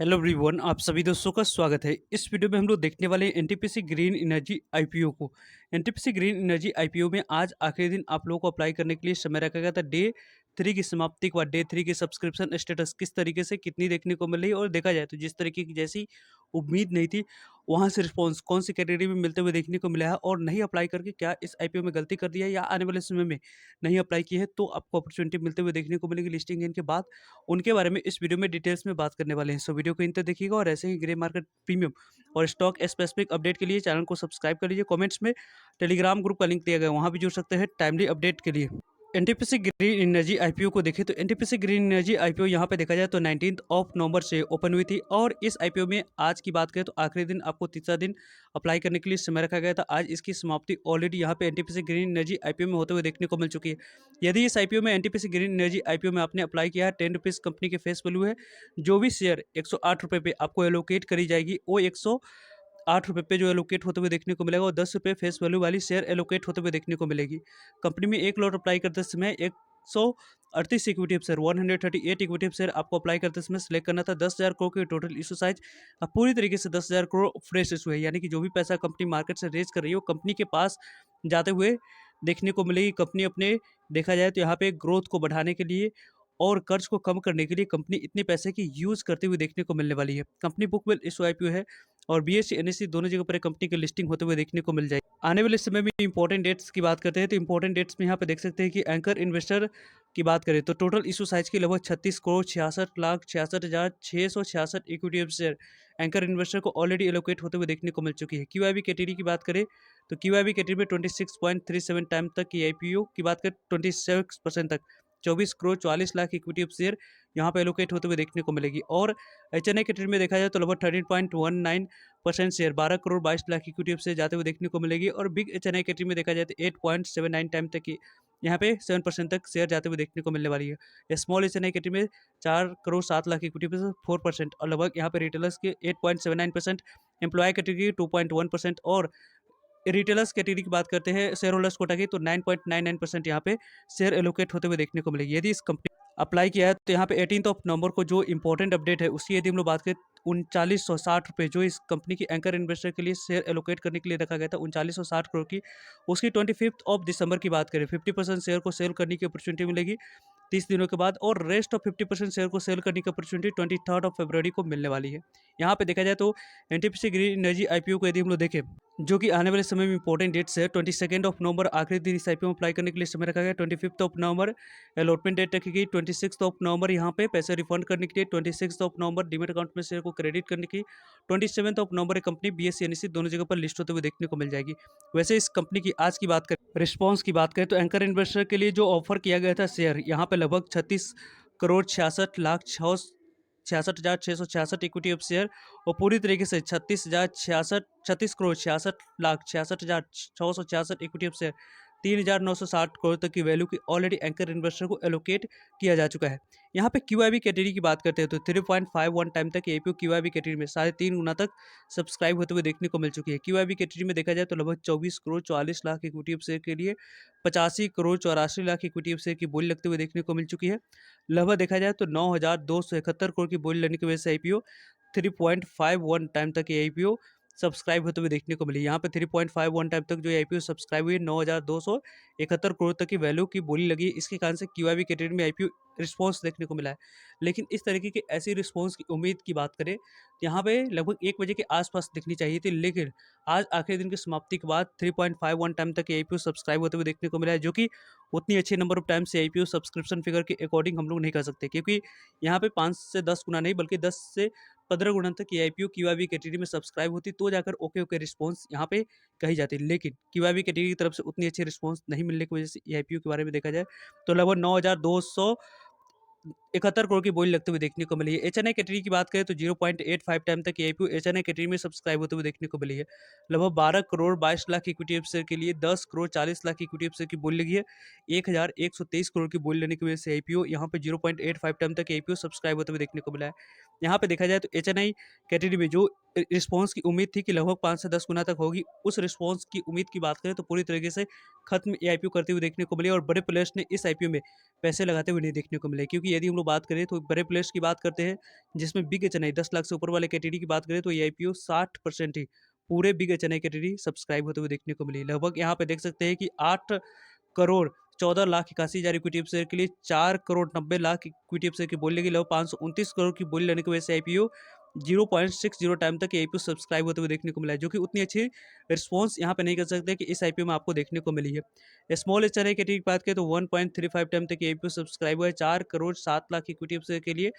Hello everyone, आप सभी दोस्तों का स्वागत है। इस वीडियो में हम लोग देखने वाले हैं एनटीपीसी ग्रीन एनर्जी आईपीओ को। एनटीपीसी ग्रीन एनर्जी आईपीओ में आज आखिरी दिन आप लोगों को अप्लाई करने के लिए समय रखा गया था। डे 3 की समाप्ति के बाद डे 3 की सब्सक्रिप्शन स्टेटस किस तरीके से कितनी देखने को मिल रही है, और देखा जाए तो जिस तरीके की जैसी उम्मीद नहीं थी वहाँ से रिस्पॉन्स कौन सी कैटेगरी में मिलते हुए देखने को मिला है, और नहीं अप्लाई करके क्या इस आईपीओ में गलती कर दी है या आने वाले समय में नहीं अप्लाई की है तो आपको अपॉर्चुनिटी मिलते हुए देखने को मिलेगी लिस्टिंग के बाद। उनके बारे में इस वीडियो में डिटेल्स में बात करने वाले हैं। सो वीडियो को इन तक देखिएगा, और ऐसे ही ग्रे मार्केट प्रीमियम और स्टॉक स्पेसिफिक अपडेट के लिए चैनल को सब्सक्राइब कर लीजिए। कमेंट्स में टेलीग्राम ग्रुप का लिंक दिया गया है, वहाँ भी जुड़ सकते हैं टाइमली अपडेट के लिए। एनटीपीसी ग्रीन एनर्जी आईपीओ को देखें तो एनटीपीसी ग्रीन एनर्जी आईपीओ यहाँ पे देखा जाए तो 19 नवंबर से ओपन हुई थी, और इस आईपीओ में आज की बात करें तो आखिरी दिन आपको तीसरा दिन अप्लाई करने के लिए समय रखा गया था। आज इसकी समाप्ति ऑलरेडी यहाँ पे एनटीपीसी ग्रीन एनर्जी आईपीओ में होते हुए देखने को मिल चुकी है। यदि इस आईपीओ में एनटीपीसी ग्रीन एनर्जी आईपीओ में आपने अप्लाई किया है, 10 रुपीज़ कंपनी के फेस वैल्यू है। जो भी शेयर 108 रुपये पे आपको एलोकेट करी जाएगी, वो 108 रुपये पे जो एलोकेट होते हुए देखने को मिलेगा, और 10 रुपये फेस वैल्यू वाली शेयर एलोकेट होते हुए देखने को मिलेगी। कंपनी में एक लॉट अप्लाई करते समय 138 इक्विटी शेयर 138 इक्विटी शेयर आपको अप्लाई करते समय सिलेक्ट करना था। 10,000 करोड़ की टोटल इशू साइज अब पूरी तरीके से 10,000 करोड़ फ्रेश इशू है, यानी कि जो भी पैसा कंपनी मार्केट से रेज कर रही है वो कंपनी के पास जाते हुए देखने को मिलेगी। कंपनी अपने देखा जाए तो यहाँ पे ग्रोथ को बढ़ाने के लिए और कर्ज को कम करने के लिए कंपनी इतने पैसे की यूज करते हुए देखने को मिलने वाली है। Company book well issue IPO है, और बीएससी एनएससी दोनों जगह पर कंपनी की लिस्टिंग होते हुए देखने को मिल जाएगी। आने वाले समय में इंपॉर्टेंट डेट्स की बात करते हैं तो इंपॉर्टेंट डेट्स में यहाँ पे देख सकते हैं कि एंकर इन्वेस्टर की बात करें तो टोटल इशू साइज की लगभग 36,66,66,666 इक्विटी शेयर एंकर इन्वेस्टर को ऑलरेडी एलोकेट होते हुए देखने को मिल चुकी है। क्यूआईबी कैटेगरी की बात करें तो क्यूआईबी कैटेगरी में 26.37 टाइम तक की आईपीओ की बात करें 26% तक 24 करोड़ 44 लाख इक्विटी शेयर यहाँ पे एलोकेट होते हुए देखने को मिलेगी। और एचएनआई कैटेगरी में देखा जाए तो लगभग 13.19% शेयर 12 करोड़ 22 लाख इक्विटी से जाते हुए देखने को मिलेगी। और बिग एचएनआई कैटेगरी में देखा जाए तो 8.79 टाइम तक की यहाँ पे 7% तक शेयर जाते हुए देखने को मिलने वाली है। स्मॉल एचएनआई कैटेगरी में 4 करोड़ 7 लाख इक्विटी पे 4%, और लगभग यहाँ पे रिटेलर्स के 8.79%, एम्प्लॉय कैटेगरी 2.1%, और रिटेलर्स कैटेगरी की बात करते हैं शेयर होल्डर्स कोटा की तो 9.99% यहाँ पे शेयर एलोकेट होते हुए देखने को मिलेगी। यदि इस कंपनी अप्लाई किया है तो यहाँ पे 18 नवंबर को जो इंपॉर्टेंट अपडेट है उसकी यदि हम लोग बात करें 3960 रुपये जो इस कंपनी की एंकर इन्वेस्टर के लिए शेयर एलोकेट करने के लिए रखा गया था 3960 करोड़ की, उसकी 25 दिसंबर की बात करें 50% शेयर को सेल करने की अपॉर्चुनिटी मिलेगी 30 दिनों के बाद, और रेस्ट ऑफ 50% शेयर को सेल करने की अपॉर्चुनिटी 23 फरवरी को मिलने वाली है। यहाँ पे देखा जाए तो एनटीपीसी ग्रीन एनर्जी आईपीओ को यदि हम लोग देखें जो कि आने वाले समय में इंपॉर्टेंट डेट्स है 22 नवंबर आखिरी दिन इस आईपीओ में अप्लाई करने के लिए समय रखा गया। 25 नवंबर अलॉटमेंट डेट रखी गई। 26 नवंबर यहाँ पे पैसे रिफंड करने के लिए, 26 नवंबर डीमेट अकाउंट में शेयर को क्रेडिट करने की, 27 नवंबर कंपनी बीएससी एनएससी दोनों जगह पर लिस्ट होते हुए देखने को मिल जाएगी। वैसे इस कंपनी की आज की बात करें रिस्पॉन्स की बात करें तो एंकर इन्वेस्टर के लिए जो ऑफर किया गया था शेयर यहाँ पे लगभग 36 करोड़ 66,66,666 इक्विटी ऑफ शेयर, और पूरी तरीके से 36,66,66,66,66,666 इक्विटी ऑफ शेयर 3,960 करोड़ तक की वैल्यू की ऑलरेडी एंकर इन्वेस्टर को एलोकेट किया जा चुका है। यहाँ पे क्यूआईबी कैटेगरी की बात करते हैं तो 3.51 टाइम तक एपीओ क्यूआईबी कैटेगरी में 3.5 गुना तक सब्सक्राइब होते हुए देखने को मिल चुकी है। क्यूआईबी कैटेगरी में देखा जाए तो लगभग 24 crore 44 lakh equity of share के लिए 85 crore 84 lakh equity of share की बोली लगते हुए देखने को मिल चुकी है। लगभग देखा जाए तो 9,271 करोड़ की बोली लगने की वजह से आईपीओ 3.51 टाइम तक ये आईपीओ सब्सक्राइब होते हुए देखने को मिली। यहाँ पे 3.51 टाइम तक जो आईपीओ सब्सक्राइब हुई 9,271 करोड़ तक की वैल्यू की बोली लगी। इसके कारण से क्यूआईबी कैटेगरी में आईपीओ रिस्पॉन्स देखने को मिला है। लेकिन इस तरीके की ऐसी रिस्पॉन्स की उम्मीद की बात करें तो यहाँ पे लगभग 1 बजे के आसपास दिखनी चाहिए थी, लेकिन आज आखिरी दिन की समाप्ति के बाद 3.51 टाइम तक आईपीओ सब्सक्राइब होते हुए देखने को मिला है, जो कि उतनी अच्छी नंबर ऑफ टाइम से आईपीओ सब्सक्रिप्शन फिगर के अकॉर्डिंग हम लोग नहीं कर सकते, क्योंकि यहाँ पे 5 से 10 गुना नहीं बल्कि 10 से 15 गुना तक ये आईपीओ क्यूआईबी कैटेगरी में सब्सक्राइब होती तो जाकर ओके रिस्पॉन्स यहाँ पे कही जाती। लेकिन क्यूआईबी कैटेगरी की तरफ से उतनी अच्छी रिस्पॉन्स नहीं मिलने की वजह से ये आईपीओ के बारे में देखा जाए तो लगभग 9,271 करोड़ की बोली लगते हुए देखने को मिली है। एचएनआई कैटेगरी की बात करें तो 0.85 टाइम तक आईपीओ एचएनआई कैटेगरी में सब्सक्राइब होते हुए देखने को मिली है। लगभग 12 करोड़ 22 लाख इक्विटी शेयर के लिए 10 करोड़ 40 लाख इक्विटी शेयर की बोली लगी है। 1,123 करोड़ की बोली लेने की वजह से आईपीओ यहाँ पे 0.85 टाइम तक आईपीओ सब्सक्राइब होते हुए देखने को मिला है। यहाँ पे देखा जाए तो एचएनआई कैटेगरी में जो रिस्पॉन्स की उम्मीद थी कि लगभग 5 से 10 गुना तक होगी, उस रिस्पॉन्स की उम्मीद की बात करें तो पूरी तरीके से खत्म ये आईपीओ करते हुए देखने को मिले और बड़े प्लेयर्स ने इस आईपीओ में पैसे लगाते हुए नहीं देखने को मिले। क्योंकि यदि हम लोग बात करें तो बड़े प्लेयर्स की बात करते हैं, जिसमें बिग एचएनआई 10 लाख से ऊपर वाले कैटेगरी की बात करें तो ये आईपीओ 60% ही पूरे बिग एचएनआई कैटेगरी सब्सक्राइब होते हुए देखने को मिली। लगभग यहाँ पे देख सकते हैं कि 8 करोड़ 14,81,000 इक्विटी शेयर के लिए 4 करोड़ 90 लाख इक्विटी शेयर की बोली लगी। लगभग 529 करोड़ की बोली लेने की वजह से आईपीओ 0.60 टाइम तक ये आईपीओ सब्सक्राइब होते हुए देखने को मिला है, जो कि उतनी अच्छी रिस्पॉन्स यहाँ पे नहीं कर सकते कि इस आईपीओ में आपको देखने को मिली है। स्मॉल एचआरआई कैटेगरी की बात करें तो 1.35 टाइम तक ये आईपीओ सब्सक्राइब हुआ है। 4 करोड़ 7 लाख इक्विटी शेयर के लिए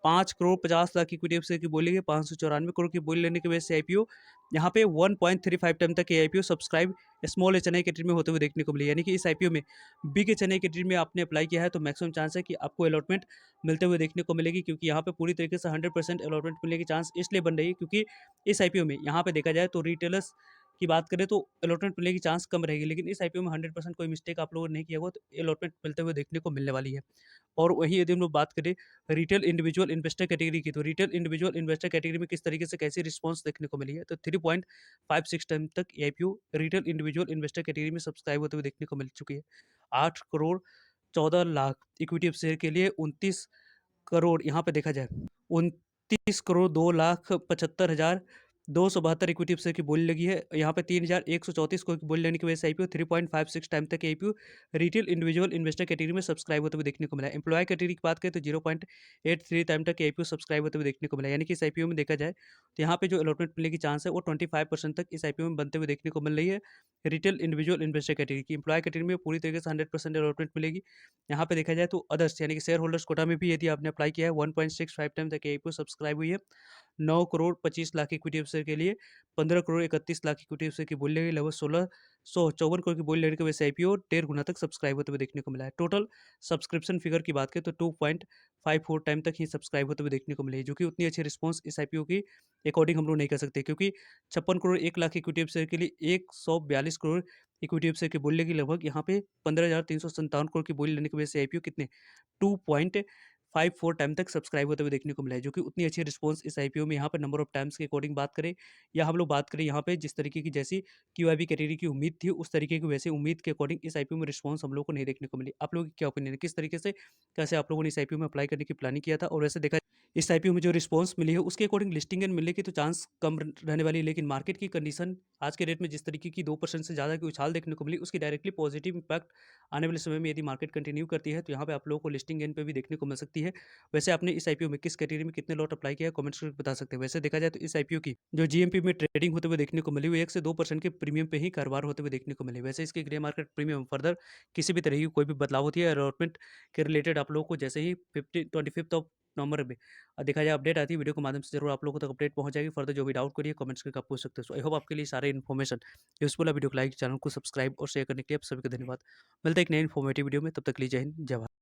5 करोड़ 50 लाख इक्विटी शेयर की बोली है। 594 करोड़ की बोली लेने की वजह से आईपीओ यहाँ पे 1.35 टाइम तक ये IPO subscribe small HNI category में होते हुए देखने को मिली। यानी कि इस आईपीओ में बिग एचएनआई कैटेगरी में आपने अप्लाई किया है तो मैक्सिमम चांस है कि आपको अलॉटमेंट मिलते हुए देखने को मिलेगी, क्योंकि यहाँ पे पूरी तरीके से 100% अलॉटमेंट मिलने की चांस इसलिए बन रही है क्योंकि इस आईपीओ में यहाँ पे देखा जाए तो रिटेलर्स की बात करें तो अलॉटमेंट मिलने की चांस कम रहेगी, लेकिन इस आईपीओ में 100% कोई मिस्टेक आप लोगों ने नहीं किया हुआ तो अलॉटमेंट मिलते हुए देखने को मिलने वाली है। और वहीं यदि हम लोग बात करें रिटेल इंडिविजुअल इन्वेस्टर कैटेगरी की, तो रिटेल इंडिविजुअल इन्वेस्टर कैटेगरी में किस तरीके से कैसी रिस्पॉन्स देखने को मिली है, तो 3.56 टाइम तक ये IPO retail individual investor category में सब्सक्राइब होते हुए देखने को मिल चुकी है। 8 करोड़ 14 लाख इक्विटी शेयर के लिए 29 करोड़ यहाँ पे देखा जाए 29 करोड़ 2,75,272 इक्विटी शेयर की बोली लगी है। यहाँ पे 3,134 करोड़ की बोली लेने की वजह से आईपीओ 3.56 टाइम तक IPO retail individual investor category में सब्सक्राइब होते हुए देखने को मिला है। एम्प्लॉय कैटेगरी की बात करें तो 0.83 टाइम तक आईपीओ सब्सक्राइब होते हुए देखने को मिला है। यानी कि इस आईपीओ में देखा जाए तो यहाँ पे जो अलॉटमेंट मिलने की चांस है वो 25% तक इस आईपीओ में बनते हुए देखने को मिल रही है। रिटेल इंडिविजुअल इन्वेस्टर कैटेगरी की एम्प्लॉय कैटेगरी में पूरी तरीके से 100% अलॉटमेंट मिलेगी। यहाँ पे देखा जाए तो अदर्स यानी कि शेयर होल्डर्स कोटा में भी यदि आपने अप्लाई किया है 1.65 टाइम तक आईपीओ सब्सक्राइब हुई है। 9 करोड़ 25 लाख इक्विटी शेयर के लिए 15 करोड़ 31 लाख इक्विटी शेयर की बोली लगी। लगभग 1654 करोड़ की बोली लेने की वजह से आईपीओ 1.5 गुना तक सब्सक्राइब होते हुए देखने को मिला है। टोटल सब्सक्रिप्शन फिगर की बात करें तो 2.54 टाइम तक ही सब्सक्राइब होते हुए देखने को मिली है, जो कि उतनी अच्छी रिस्पॉन्स इस आईपीओ की अकॉर्डिंग हम लोग नहीं कर सकते, क्योंकि 56 करोड़ 1 लाख इक्विटी शेयर के लिए 142 करोड़ इक्विटी शेयर की बोली लगी। लगभग यहाँ पे 15,357 करोड़ की बोली लेने की वजह से आईपीओ कितने 2.54 टाइम तक सब्सक्राइब होते हुए देखने को मिला है, जो कि उतनी अच्छी रिस्पॉन्स इस आईपीओ में यहाँ पर नंबर ऑफ टाइम्स के अकॉर्डिंग बात करें या हम लोग बात करें यहाँ पे जिस तरीके की जैसी क्यूआईबी कैटेगरी की उम्मीद थी उस तरीके की वैसे उम्मीद के अकॉर्डिंग इस आईपीओ में रिस्पॉन्स हम लोग को नहीं देखने को मिली। आप लोगों की क्या ओपिनियन है, किस तरीके से कैसे आप लोगों ने इस आईपीओ में अप्लाई करने की प्लानिंग किया था, और वैसे देखा इस आईपीओ में जो रिस्पॉन्स मिली है उसके अकॉर्डिंग लिस्टिंग एंड मिलने की तो चांस कम रहने वाली है, लेकिन मार्केट की कंडीशन आज के डेट में जिस तरीके की 2% से ज़्यादा की उछाल देखने को मिली उसकी डायरेक्टली पॉजिटिव इंपैक्ट आने वाले समय में यदि मार्केट कंटिन्यू करती है तो यहाँ पे आप लोगों को लिस्टिंग गेन पे भी देखने को मिल सकती है। वैसे आपने इस आईपीओ में किस कैटेगरी में कितने लॉट अप्लाई किया है कमेंट्स करके बता सकते हैं। वैसे देखा जाए तो इस आईपीओ की जो जीएमपी में ट्रेडिंग होते हुए देखने को मिली वो 1 से 2% के प्रीमियम पे ही कारोबार होते हुए देखने को मिली। वैसे इसके ग्रे मार्केट प्रीमियम फर्दर किसी भी तरह की कोई भी बदलाव होती है अलॉटमेंट के रिलेटेड आप लोगों को जैसे ही 25 ऑफ नवंबर में देखा जाए अपडेट आती है वीडियो के माध्यम से जरूर आप लोगों तक अपडेट पहुंच जाएगी। फर्दर जो भी डाउट करिए कमेंट्स करके आप पूछ सकते हो। सो आई होप आपके लिए सारे इन्फॉर्मेशन यूजफुल है। वीडियो को लाइक चैनल को सब्सक्राइब और शेयर करने के लिए आप सभी को धन्यवाद। मिलते हैं एक नई इन्फॉर्मेटिव वीडियो में, तब तक के लिए जय हिंद जय भारत।